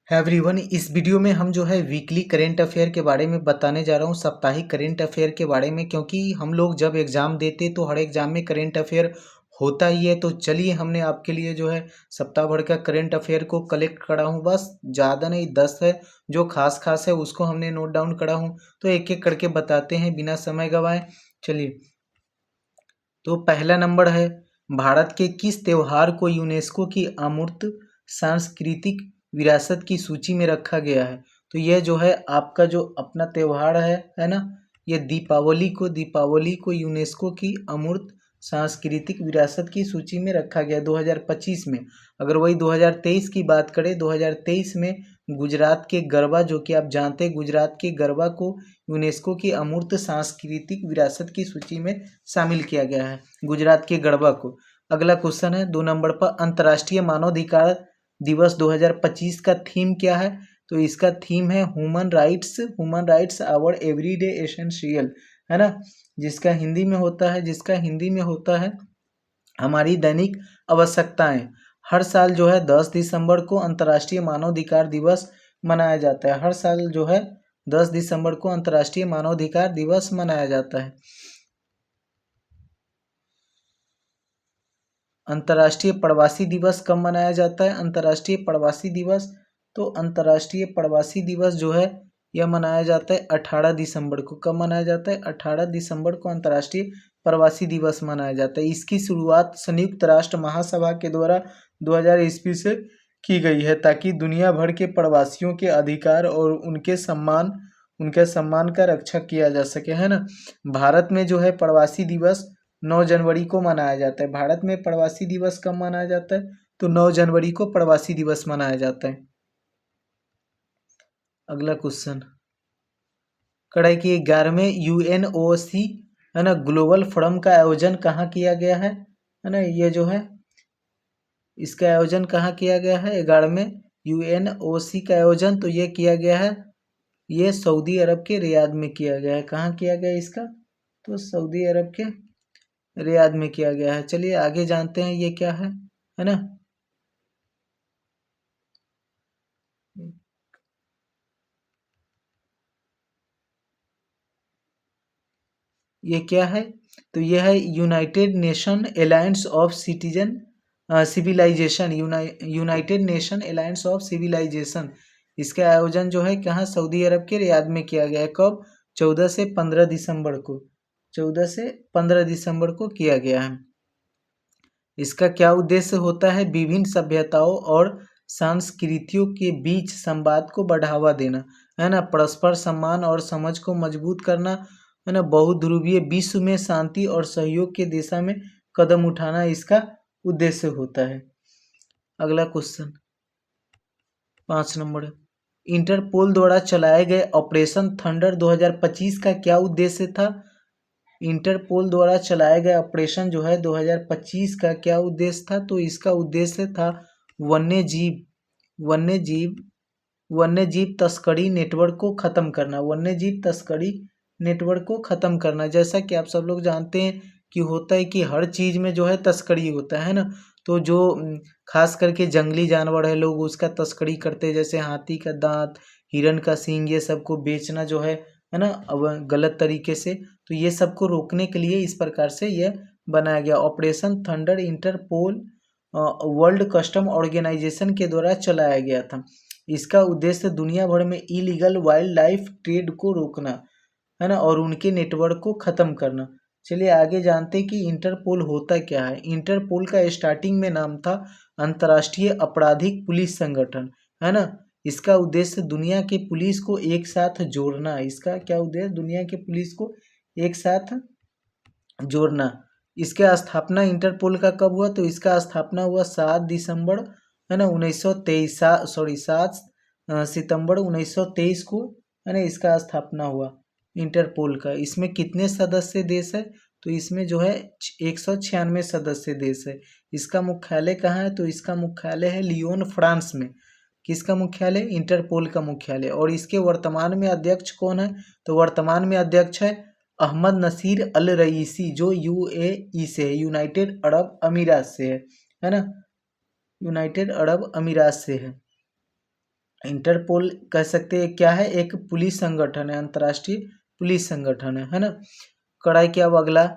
है एवरीवन। इस वीडियो में हम जो है वीकली करेंट अफेयर के बारे में बताने जा रहा हूँ, साप्ताहिक करेंट अफेयर के बारे में, क्योंकि हम लोग जब एग्ज़ाम देते तो हर एग्ज़ाम में करेंट अफेयर होता ही है। तो चलिए हमने आपके लिए जो है सप्ताह भर का करेंट अफेयर को कलेक्ट करा हूँ, बस ज़्यादा नहीं 10 है जो खास खास है उसको हमने नोट डाउन करा हूँ। तो एक एक करके बताते हैं बिना समय गंवाए। चलिए, तो पहला नंबर है, भारत के किस त्योहार को यूनेस्को की अमूर्त सांस्कृतिक विरासत की सूची में रखा गया है। तो यह जो है आपका जो अपना त्योहार है ना, ये दीपावली को यूनेस्को की अमूर्त सांस्कृतिक विरासत की सूची में रखा गया 2025 में। अगर वही 2023 की बात करें, 2023 में गुजरात के गरबा, जो कि आप जानते हैं गुजरात के गरबा को यूनेस्को की अमूर्त सांस्कृतिक विरासत की सूची में शामिल किया गया है, गुजरात के गरबा को। अगला क्वेश्चन है 2 नंबर पर, अंतर्राष्ट्रीय मानवाधिकार दिवस 2025 का थीम क्या है। तो इसका थीम है human rights our everyday essential, है ना, जिसका हिंदी में होता है हमारी दैनिक आवश्यकताएं। हर साल जो है 10 दिसंबर को अंतर्राष्ट्रीय मानवाधिकार दिवस मनाया जाता है। हर साल जो है 10 दिसंबर को अंतर्राष्ट्रीय मानवाधिकार दिवस मनाया जाता है। अंतर्राष्ट्रीय प्रवासी दिवस कब मनाया जाता है? अंतर्राष्ट्रीय प्रवासी दिवस, तो अंतर्राष्ट्रीय प्रवासी दिवस जो है यह मनाया जाता है 18 दिसंबर को। कब मनाया जाता है? 18 दिसंबर को अंतर्राष्ट्रीय प्रवासी दिवस मनाया जाता है। इसकी शुरुआत संयुक्त राष्ट्र महासभा के द्वारा 2000 ईस्वी से की गई है, ताकि दुनिया भर के प्रवासियों के अधिकार और उनके सम्मान का रक्षा किया जा सके, है ना। भारत में जो है प्रवासी दिवस 9 जनवरी को मनाया जाता है। भारत में प्रवासी दिवस कब मनाया जाता है? तो 9 जनवरी को प्रवासी दिवस मनाया जाता है। अगला क्वेश्चन कड़ा है कि 11वें यूएनओसी, है ना, ग्लोबल फोरम का आयोजन कहाँ किया गया है ना, ये जो है इसका आयोजन कहाँ किया गया है? 11वें यूएनओसी का आयोजन तो ये किया गया है, ये सऊदी अरब के रियाद में किया गया है। कहाँ किया गया इसका? तो सऊदी अरब के रियाद में किया गया है। चलिए आगे जानते हैं ये क्या है ना। ये क्या है? तो यह है United Nation Alliance of Civilization, United Nation Alliance of Civilization. इसका आयोजन जो है कहाँ? सऊदी अरब के रियाद में किया गया है। कब? 14 से 15 दिसंबर को, 14 से 15 दिसंबर को किया गया है। इसका क्या उद्देश्य होता है? विभिन्न सभ्यताओं और संस्कृतियों के बीच संवाद को बढ़ावा देना, है ना, परस्पर सम्मान और समझ को मजबूत करना, है ना, बहुध्रुवीय विश्व में शांति और सहयोग के दिशा में कदम उठाना इसका उद्देश्य होता है। अगला क्वेश्चन 5 नंबर, इंटरपोल द्वारा चलाए गए ऑपरेशन थंडर 2025 का क्या उद्देश्य था? इंटरपोल द्वारा चलाया गया ऑपरेशन जो है 2025 का क्या उद्देश्य था? तो इसका उद्देश्य था वन्यजीव तस्करी नेटवर्क को खत्म करना, वन्यजीव तस्करी नेटवर्क को खत्म करना। जैसा कि आप सब लोग जानते हैं कि होता है कि हर चीज़ में जो है तस्करी होता है ना। तो जो खास करके जंगली जानवर है, लोग उसका तस्करी करते हैं, जैसे हाथी का दांत, हिरन का सींग, ये सबको बेचना जो है ना, अब गलत तरीके से। तो ये सबको रोकने के लिए इस प्रकार से यह बनाया गया operation thunder, Interpol World Custom Organization के द्वारा चलाया गया था। इसका उद्देश्य दुनिया भर में इलीगल वाइल्ड लाइफ ट्रेड को रोकना, है ना, और उनके नेटवर्क को ख़त्म करना। चलिए आगे जानते हैं कि इंटरपोल होता क्या है। इंटरपोल का स्टार्टिंग में नाम था अंतर्राष्ट्रीय आपराधिक पुलिस संगठन, है ना। इसका उद्देश्य दुनिया के पुलिस को एक साथ जोड़ना। इसका क्या उद्देश्य? दुनिया के पुलिस को एक साथ जोड़ना। इसका स्थापना इंटरपोल का कब हुआ? तो इसका स्थापना हुआ 7 दिसंबर, है ना, 1923, 7 सितंबर 1923 को, है ना, इसका स्थापना हुआ इंटरपोल का। इसमें कितने सदस्य देश है? तो इसमें जो है 196 सदस्य देश है। इसका मुख्यालय कहाँ है? तो इसका मुख्यालय है लियोन, फ्रांस में। किसका मुख्यालय? इंटरपोल का मुख्यालय। और इसके वर्तमान में अध्यक्ष कौन है? तो वर्तमान में अध्यक्ष है अहमद नसीर अल रईसी, जो यूएई से है, यूनाइटेड अरब अमीरात से है ना, यूनाइटेड अरब अमीरात से है। इंटरपोल कह सकते हैं क्या है, एक पुलिस संगठन है, अंतर्राष्ट्रीय पुलिस संगठन है ना। कड़ाई के अब अगला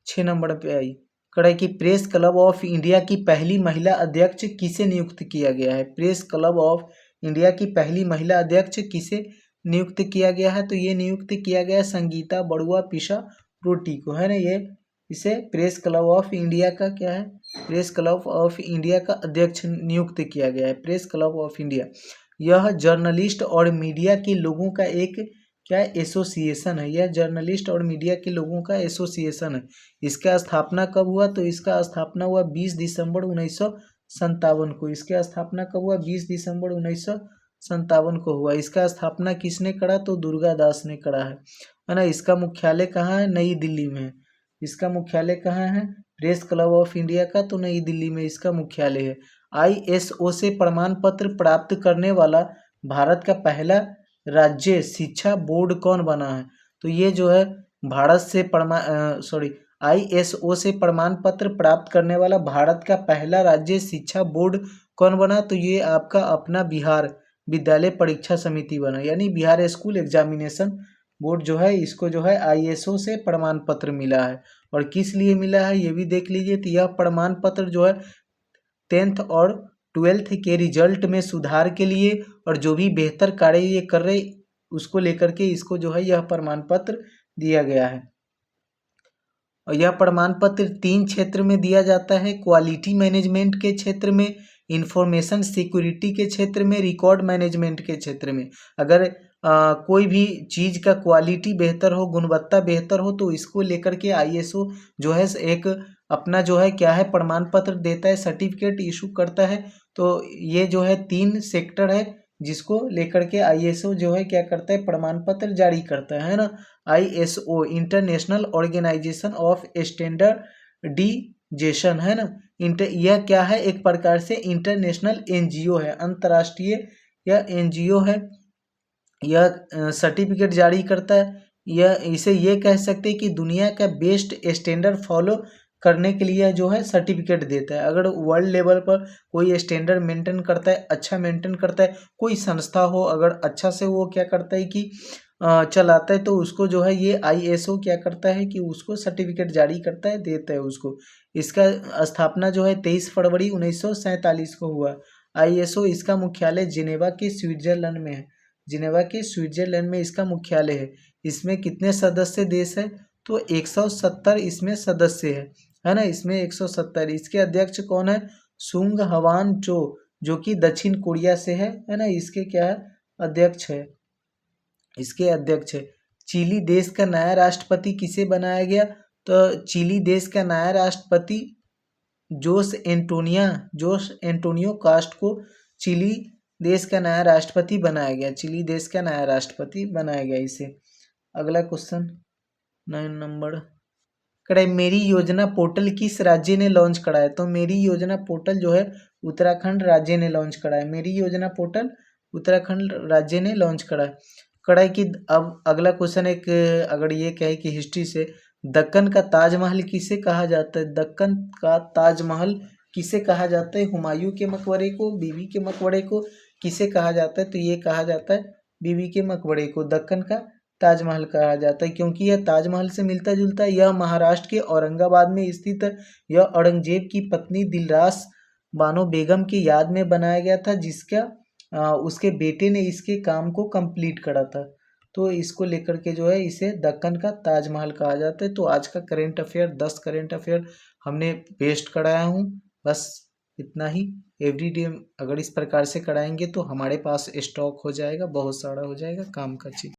6 नंबर पे आई, कड़ाई की प्रेस क्लब ऑफ इंडिया की पहली महिला अध्यक्ष किसे नियुक्त किया गया है। प्रेस क्लब ऑफ इंडिया की पहली महिला अध्यक्ष किसे नियुक्त किया गया है, तो ये नियुक्त किया गया संगीता बड़ुआ पिशा रोटी को, है ना। ये इसे प्रेस क्लब ऑफ इंडिया का क्या है, प्रेस क्लब ऑफ इंडिया का अध्यक्ष नियुक्त किया गया है, प्रेस क्लब ऑफ इंडिया। यह जर्नलिस्ट और मीडिया के लोगों का एक क्या एसोसिएशन है, यह जर्नलिस्ट और मीडिया के लोगों का एसोसिएशन है। इसका स्थापना कब हुआ, तो इसका स्थापना हुआ 20 दिसंबर 1957 को। इसका स्थापना कब हुआ, 20 दिसंबर 1957 को हुआ। इसका स्थापना किसने करा, तो दुर्गादास ने करा है ना। इसका मुख्यालय कहाँ है, नई दिल्ली में है। इसका मुख्यालय कहाँ है, प्रेस क्लब ऑफ इंडिया का, तो नई दिल्ली में इसका मुख्यालय है। ISO से प्रमाण पत्र प्राप्त करने वाला भारत का पहला राज्य शिक्षा बोर्ड कौन बना है, तो ये जो है भारत से ISO से प्रमाण पत्र प्राप्त करने वाला भारत का पहला राज्य शिक्षा बोर्ड कौन बना, तो ये आपका अपना बिहार विद्यालय परीक्षा समिति बना, यानी बिहार स्कूल एग्जामिनेशन बोर्ड जो है, इसको जो है ISO से प्रमाण पत्र मिला है। और किस लिए मिला है ये भी देख लीजिए, तो यह प्रमाण पत्र जो है 10th और 12th के रिजल्ट में सुधार के लिए और जो भी बेहतर कार्य ये कर रहे उसको लेकर के इसको जो है यह प्रमाण पत्र दिया गया है। और यह प्रमाण पत्र 3 क्षेत्र में दिया जाता है, क्वालिटी मैनेजमेंट के क्षेत्र में, इंफॉर्मेशन सिक्योरिटी के क्षेत्र में, रिकॉर्ड मैनेजमेंट के क्षेत्र में। अगर कोई भी चीज़ का क्वालिटी बेहतर हो, गुणवत्ता बेहतर हो, तो इसको लेकर के ISO जो है एक अपना जो है क्या है प्रमाण पत्र देता है, सर्टिफिकेट इशू करता है। तो ये जो है 3 सेक्टर है जिसको लेकर के ISO जो है क्या करता है, प्रमाण पत्र जारी करता है ना। ISO International Organization of Standardization है ना। यह क्या है, एक प्रकार से इंटरनेशनल NGO है, अंतर्राष्ट्रीय यह NGO है। यह सर्टिफिकेट जारी करता है। यह इसे ये कह सकते हैं कि दुनिया का बेस्ट स्टैंडर्ड फॉलो करने के लिए जो है सर्टिफिकेट देता है। अगर वर्ल्ड लेवल पर कोई स्टैंडर्ड मेंटेन करता है, अच्छा मेंटेन करता है, कोई संस्था हो अगर अच्छा से वो क्या करता है कि चलाता है, तो उसको जो है ये ISO क्या करता है कि उसको सर्टिफिकेट जारी करता है, देता है उसको। इसका स्थापना जो है 23 फरवरी 1947 को हुआ। ISO इसका मुख्यालय जिनेवा के स्विट्जरलैंड में है, जिनेवा के स्विट्जरलैंड में इसका मुख्यालय है। इसमें कितने सदस्य देश है, तो 170 इसमें सदस्य है ना। इसमें 170। इसके अध्यक्ष कौन है, सुंग हवान चो, जो कि दक्षिण कोरिया से है ना। इसके क्या है, अध्यक्ष है, इसके अध्यक्ष है। चिली देश का नया राष्ट्रपति किसे बनाया गया, तो चिली देश का नया राष्ट्रपति जोस एंटोनियो कास्ट को चिली देश का नया राष्ट्रपति बनाया गया, चिली देश का नया राष्ट्रपति बनाया गया इसे। अगला क्वेश्चन 9 नंबर कड़ा मेरी योजना पोर्टल किस राज्य ने लॉन्च करा है, तो मेरी योजना पोर्टल जो है उत्तराखंड राज्य ने लॉन्च करा है। मेरी योजना पोर्टल उत्तराखंड राज्य ने लॉन्च करा है। कड़ा की अब अगला क्वेश्चन एक अगर ये कहे कि हिस्ट्री से दक्कन का ताजमहल किसे कहा जाता है, दक्कन का ताजमहल किसे कहा जाता है, हुमायूं के मकबरे को, बीबी के मकबरे को, किसे कहा जाता है, तो ये कहा जाता है बीबी के मकबरे को दक्कन का ताजमहल कहा जाता है, क्योंकि यह ताजमहल से मिलता जुलता है। यह महाराष्ट्र के औरंगाबाद में स्थित है। यह औरंगजेब की पत्नी दिलरास बानो बेगम की याद में बनाया गया था, जिसका उसके बेटे ने इसके काम को कंप्लीट करा था। तो इसको लेकर के जो है इसे दक्कन का ताजमहल कहा जाता है। तो आज का करंट अफेयर 10 करंट अफेयर हमने पेस्ट कराया हूँ, बस इतना ही। एवरीडे अगर इस प्रकार से कराएंगे तो हमारे पास स्टॉक हो जाएगा, बहुत सारा हो जाएगा काम का चीज।